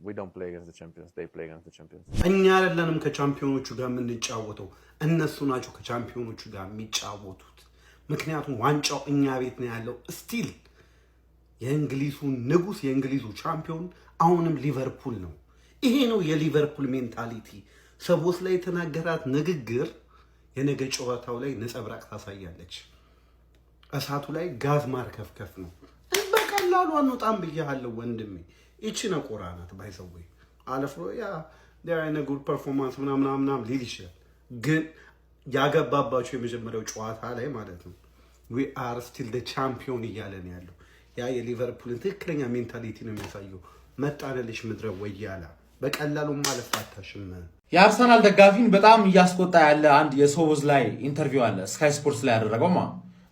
we don't play against the champions. They play against the champions. እኛ አይደለንም ከቻምፒዮኖቹ ጋር የምንጫወተው እነሱ ናቸው ከቻምፒዮኖቹ ጋር የሚጫወቱት። ምክንያቱም ዋንጫው እኛ ቤት ነው ያለው። ስቲል የእንግሊዙ ንጉስ የእንግሊዙ ቻምፒዮን አሁንም ሊቨርፑል ነው። ይሄ ነው የሊቨርፑል ሜንታሊቲ። ሰቦስ ላይ የተናገራት ንግግር የነገ ጨዋታው ላይ ነጸብራቅ ታሳያለች። እሳቱ ላይ ጋዝ ማርከፍከፍ ነው። በቀላሉ አንወጣም ብያለሁ ወንድሜ። እቺ ነው ቆራናት ባይዘው አለፍሮ ያ አይነ ጉድ ፐርፎርማንስ ምናምን ሊል ይችላል። ግን ያገባባቸው የመጀመሪያው ጨዋታ ላይ ማለት ነው we are still the champion እያለ ነው ያለው። ያ የሊቨርፑልን ትክክለኛ ሜንታሊቲ ነው የሚያሳየው። መጣነልሽ ምድረ ወያላ በቀላሉ ማለት አታሽም። የአርሰናል ደጋፊን በጣም እያስቆጣ ያለ አንድ የሶቦዝ ላይ ኢንተርቪው አለ ስካይ ስፖርትስ ላይ ያደረገው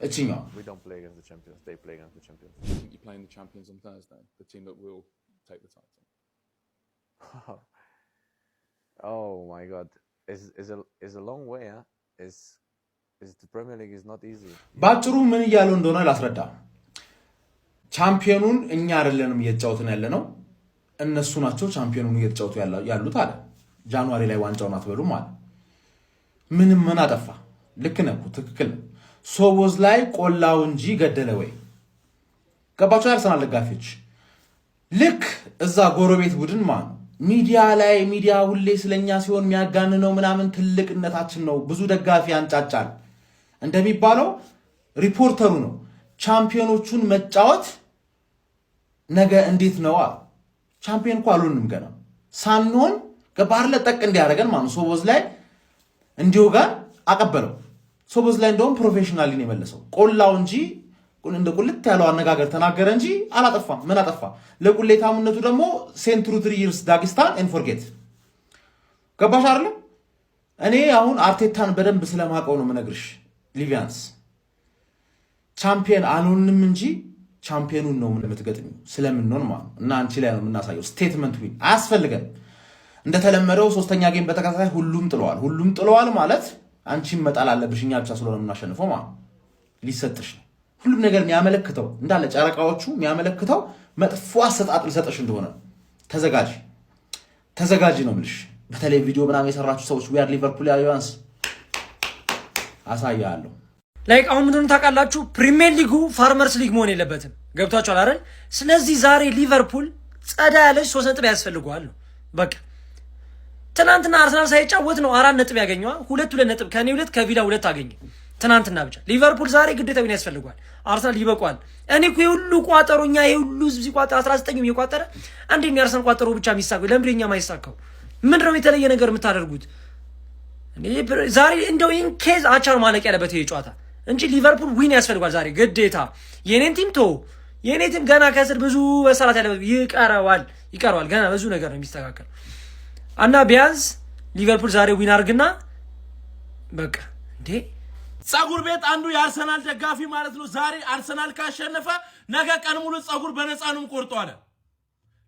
እቺኛው we don't play against the champions. They play against the champions. You're playing the champions on Thursday, the team that will take the title. Oh my god. Is a long way, huh? Is the Premier League is not easy. ባጭሩ ምን እያለው እንደሆነ ላስረዳ። ቻምፒዮኑን እኛ አይደለንም እየተጫወትን ያለነው እነሱ ናቸው ቻምፒዮኑን እየተጫወቱ ያሉት አለ። ጃንዋሪ ላይ ዋንጫውን አትበሉ ማለት ምን አጠፋ? ልክ ነው፣ ትክክል ነው። ሶቦዝ ላይ ቆላው እንጂ ገደለ ወይ? ገባችሁ? አርሰናል ደጋፊዎች ልክ እዛ ጎረቤት ቡድን ሚዲያ ሁሌ ስለኛ ሲሆን የሚያጋንነው ምናምን ትልቅነታችን ነው። ብዙ ደጋፊ አንጫጫል እንደሚባለው ሪፖርተሩ ነው ቻምፒዮኖቹን መጫወት ነገ እንዴት ነው ቻምፒዮን እኮ አልሆንም ገና ሳንሆን ከባህር ለጠቅ እንዲያደርገን ሶቦዝ ላይ እንዲወጋን አቀበለው። ሶቦዝ ላይ እንደውም ፕሮፌሽናሊ ነው የመለሰው። ቆላው እንጂ እንደ ቁልት ያለው አነጋገር ተናገረ እንጂ አላጠፋም። ምን አጠፋ? ለቁሌታሙነቱ ደግሞ ሴንትሩ 3 years ዳጊስታን ኤንድ ፎርጌት። ገባሽ አይደል? እኔ አሁን አርቴታን በደንብ ስለማቀው ነው የምነግርሽ። ሊቪያንስ ቻምፒየን አልሆንም እንጂ ቻምፒየኑን ነው የምትገጥሚው ስለምንሆን እና አንቺ ላይ ነው የምናሳየው። ስቴትመንት ዊን አያስፈልገም። እንደተለመደው ሶስተኛ ጌም በተከታታይ ሁሉም ጥለዋል ማለት አንቺም መጣል አለብሽ። እኛ ብቻ ስለሆነ የምናሸንፈው ሊሰጥሽ ነው። ሁሉም ነገር የሚያመለክተው እንዳለ ጨረቃዎቹ የሚያመለክተው መጥፎ አሰጣጥ ሊሰጥሽ እንደሆነ ተዘጋጂ ነው የምልሽ። በተለይ ቪዲዮ ምናምን የሰራችሁ ሰዎች ዊ አር ሊቨርፑል ያዩንስ አሳያለሁ። ላይክ አሁን ምንድነው ታውቃላችሁ? ፕሪሚየር ሊጉ ፋርመርስ ሊግ መሆን የለበትም። ገብቷችኋል አይደል? ስለዚህ ዛሬ ሊቨርፑል ጸዳ ያለች 3 ነጥብ ያስፈልገዋል። በቃ ትናንትና አርሰናል ሳይጫወት ነው 4 ነጥብ ያገኘው። 2 ነጥብ ከኔ 2 ከቪላ 2 አገኘ ትናንትና ብቻ። ሊቨርፑል ዛሬ ግዴታው ምን ያስፈልገዋል? አርሰናል ይበቋል። እኔ እኮ የሁሉ ቋጠሮኛ የሁሉ ሲቋጠር 19ም የቋጠረ አንዴ የአርሰናል ቋጠሮ ብቻ የሚሳካው ለምንድነኛ ማይሳካው? ምንድነው የተለየ ነገር የምታደርጉት? እኔ ዛሬ እንደው ኢን ኬዝ አቻር ማለቅ ያለበት ይሄ ጨዋታ እንጂ ሊቨርፑል ዊን ያስፈልጋል ዛሬ ግዴታ። የኔን ቲም ገና ከስር ብዙ መሰራት ያለበት ይቀረዋል። ገና ብዙ ነገር ነው የሚስተካከል እና ቢያንስ ሊቨርፑል ዛሬ ዊን አድርግና በቃ እንዴ ጸጉር ቤት አንዱ የአርሰናል ደጋፊ ማለት ነው ዛሬ አርሰናል ካሸነፈ ነገ ቀን ሙሉ ጸጉር በነፃኑም ቆርጦ አለ።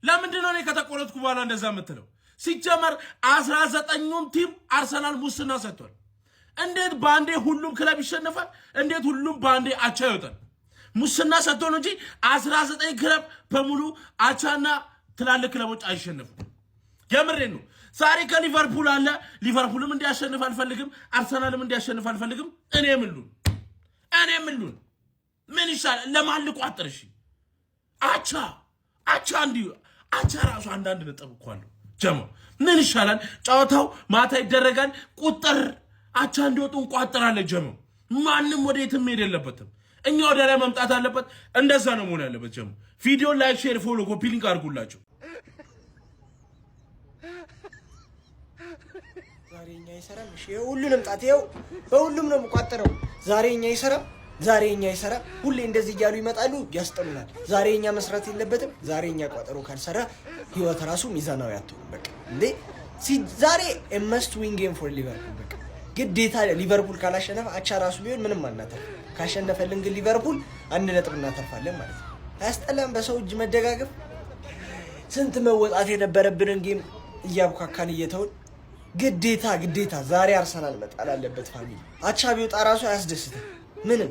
ለምንድን ነው እኔ ከተቆረጥኩ በኋላ እንደዛ የምትለው? ሲጀመር 19ኙም ቲም አርሰናል ሙስና ሰጥቷል። እንዴት ባንዴ ሁሉም ክለብ ይሸነፋል? እንዴት ሁሉም ባንዴ አቻ ይወጣል? ሙስና ሰጥቶ ነው እንጂ 19 ክለብ በሙሉ አቻና ትላልቅ ክለቦች አይሸነፉም። የምሬን ነው። ዛሬ ከሊቨርፑል አለ ሊቨርፑልም እንዲያሸንፍ አልፈልግም፣ አርሰናልም እንዲያሸንፍ አልፈልግም። እኔ ምንሉን ምን ይሻላል? ለማልቁ አጥርሽ አቻ እንዲሁ አቻ ራሱ አንዳንድ ነጥብ እኮ አለው። ጀማ ምን ይሻላል? ጨዋታው ማታ ይደረጋል። ቁጥር አቻ እንዲወጡ እንቋጥራለን። ጀማ ማንም ወደ የትም ሄድ የለበትም። እኛ ወደ ላይ መምጣት አለበት። እንደዛ ነው መሆን ያለበት። ጀማ ቪዲዮ ላይክ፣ ሼር፣ ፎሎ፣ ኮፒ ሊንክ አድርጉላችሁ። ዛሬኛ ይሰራል። እሺ ሁሉንም ጣቴው በሁሉም ነው የምቋጠረው። ዛሬኛ ይሰራ። ሁሌ እንደዚህ እያሉ ይመጣሉ፣ ያስጠሉናል። ዛሬኛ መስራት የለበትም። ዛሬኛ ቋጠሮ ካልሰራ ህይወት ራሱ ሚዛናዊ አትሆንም። በቃ እንዴ ዛሬ must win game for ሊቨርፑል በቃ ግዴታ። ሊቨርፑል ካላሸነፈ አቻ ራሱ ቢሆን ምንም አናተርፍ። ካሸነፈልን ግን ሊቨርፑል 1 ነጥብ እናተርፋለን ማለት ነው። አያስጠላም? በሰው እጅ መደጋገፍ። ስንት መወጣት የነበረብንን ጌም እያብካካን እየተውን ግዴታ ዛሬ አርሰናል መጣል አለበት። ፋሚሊ አቻ ቢወጣ ራሱ አያስደስትም ምንም።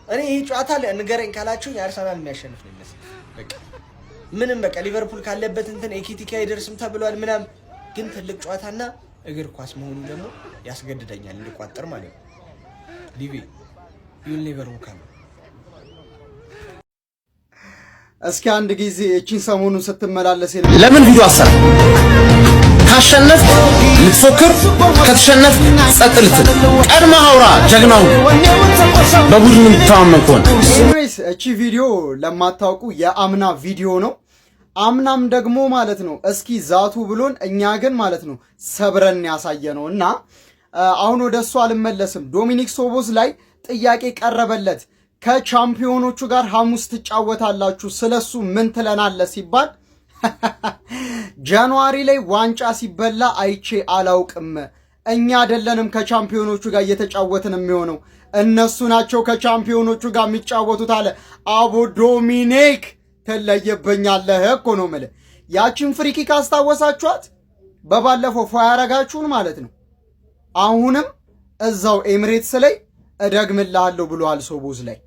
እኔ ይሄ ጨዋታ ንገረኝ ካላችሁ የአርሰናል የሚያሸንፍ ነው ይመስል በቃ ምንም በቃ ሊቨርፑል ካለበት እንትን ኤኪቲካ አይደርስም ተብሏል ምናምን። ግን ትልቅ ጨዋታና እግር ኳስ መሆኑ ደግሞ ያስገድደኛል እንድቋጠር ማለት ነው። ሊቪ ዩል ኔቨር ወክ አም። እስኪ አንድ ጊዜ እቺን ሰሞኑን ስትመላለስ ለምን ቪዲዮ አሰራ? ካሸነፍ ልትፎክር፣ ከተሸነፍ ጸጥ ልትል። ቀድመህ አውራ ጀግናው በቡድን የምትተማመን ከሆነ። ኤኒዌይስ እቺ ቪዲዮ ለማታውቁ የአምና ቪዲዮ ነው። አምናም ደግሞ ማለት ነው እስኪ ዛቱ ብሎን እኛ ግን ማለት ነው ሰብረን ያሳየ ነው እና አሁን ወደሱ አልመለስም። ዶሚኒክ ሶቦዝ ላይ ጥያቄ ቀረበለት። ከቻምፒዮኖቹ ጋር ሐሙስ ትጫወታላችሁ ስለሱ ምን ትለናለህ ሲባል ጃንዋሪ ላይ ዋንጫ ሲበላ አይቼ አላውቅም። እኛ አይደለንም ከቻምፒዮኖቹ ጋር እየተጫወትን የሚሆነው እነሱ ናቸው ከቻምፒዮኖቹ ጋር የሚጫወቱት አለ። አቦ ዶሚኒክ ትለየበኛለህ እኮ ነው የምልህ። ያችን ፍሪኪክ አስታወሳችኋት? በባለፈው ፏ ያረጋችሁን ማለት ነው። አሁንም እዛው ኤምሬትስ ላይ እደግምልሃለሁ ብሏል ሶቦዝ ላይ።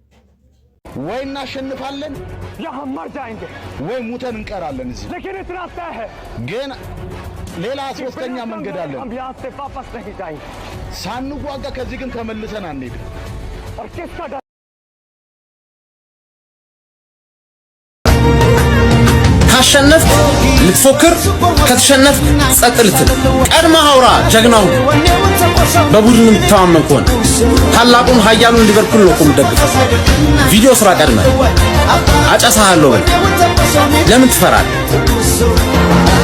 ወይ እናሸንፋለን ወይ ሙተን እንቀራለን። እዚህ ግን ሌላ ሶስተኛ መንገድ አለን። ሳንዋጋ ከዚህ ግን ተመልሰን አንሄድም። ካሸነፍ ልትፎክር፣ ከተሸነፍ ጸጥ ልትል። ቀድመህ አውራ ጀግናው በቡድን የምትተማመን ከሆነ። ታላቁን ኃያሉን ሊቨርፑል ነው የምትደግፈው። ቪዲዮ ስራ ቀድመህ አጨሳሃለሁ በል። ለምን ትፈራለህ?